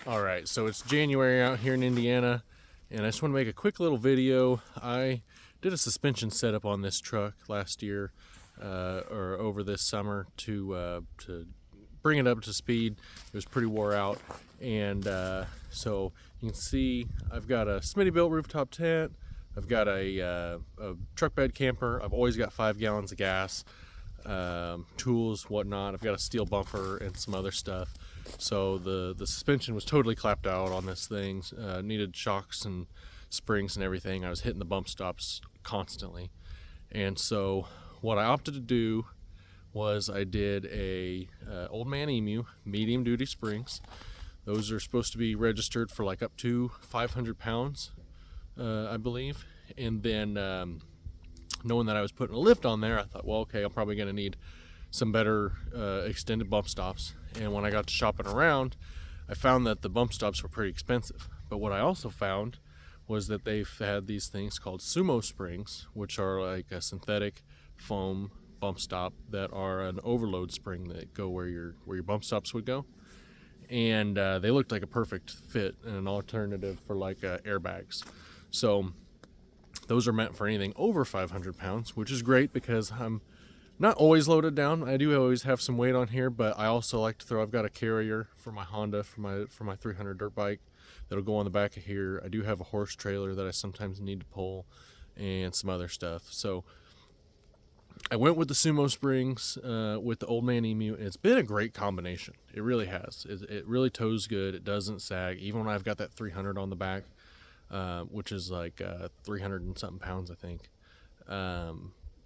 Alright, so it's January out here in Indiana, and I just want to make a quick little video. I did a suspension setup on this truck last year, or over this summer to bring it up to speed. It was pretty wore out, and so you can see I've got a Smitty-built rooftop tent, I've got a truck bed camper, I've always got 5 gallons of gas, tools, whatnot. I've got a steel bumper and some other stuff. So the suspension was totally clapped out on this thing. Needed shocks and springs and everything. I was hitting the bump stops constantly, and so what I opted to do was I did a Old Man Emu medium duty springs. Those are supposed to be registered for like up to 500 pounds, I believe. And then knowing that I was putting a lift on there, I thought, well, okay, I'm probably going to need some better extended bump stops. And when I got to shopping around, I found that the bump stops were pretty expensive. But what I also found was that they've had these things called SUMO springs, which are like a synthetic foam bump stop that are an overload spring that go where your bump stops would go. And they looked like a perfect fit and an alternative for like airbags. So those are meant for anything over 500 pounds, which is great because I'm not always loaded down. I do always have some weight on here, but I also like to throw, I've got a carrier for my Honda, for my 300 dirt bike that'll go on the back of here. I do have a horse trailer that I sometimes need to pull and some other stuff. So I went with the SUMO springs with the Old Man Emu, and it's been a great combination. It really has. It really tows good. It doesn't sag, even when I've got that 300 on the back, which is like 300 and something pounds, I think.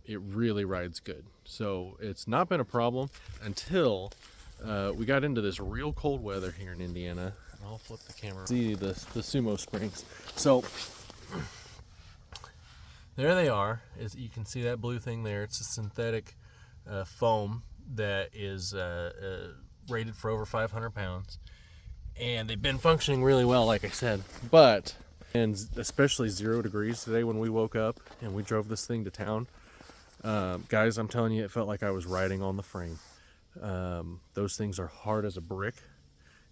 It really rides good. So it's not been a problem until we got into this real cold weather here in Indiana. And I'll flip the camera. See the SUMO springs. So there they are. As you can see that blue thing there, it's a synthetic foam that is rated for over 500 pounds. And they've been functioning really well, like I said. But, and especially 0 degrees today when we woke up and we drove this thing to town. Guys, I'm telling you, it felt like I was riding on the frame. Those things are hard as a brick,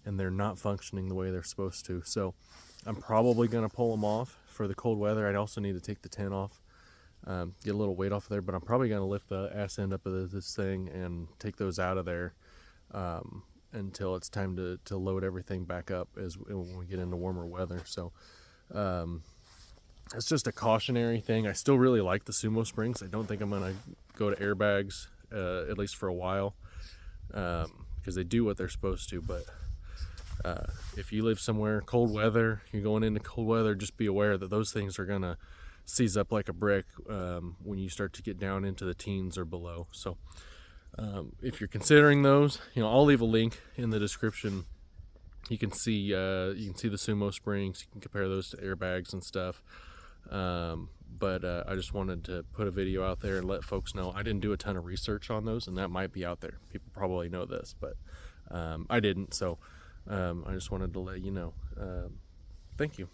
and they're not functioning the way they're supposed to. So I'm probably going to pull them off for the cold weather. I'd also need to take the tent off, get a little weight off of there, but I'm probably going to lift the ass end up of this thing and take those out of there until it's time to load everything back up when we get into warmer weather. So it's just a cautionary thing. I still really like the SUMO springs. I don't think I'm going to go to airbags, at least for a while, because they do what they're supposed to. But if you live somewhere cold weather, you're going into cold weather, just be aware that those things are going to seize up like a brick when you start to get down into the teens or below. So if you're considering those, I'll leave a link in the description. You can see the SUMO springs. You can compare those to airbags and stuff. But I just wanted to put a video out there and let folks know. I didn't do a ton of research on those, and that might be out there. People probably know this, but I didn't. So I just wanted to let you know. Thank you.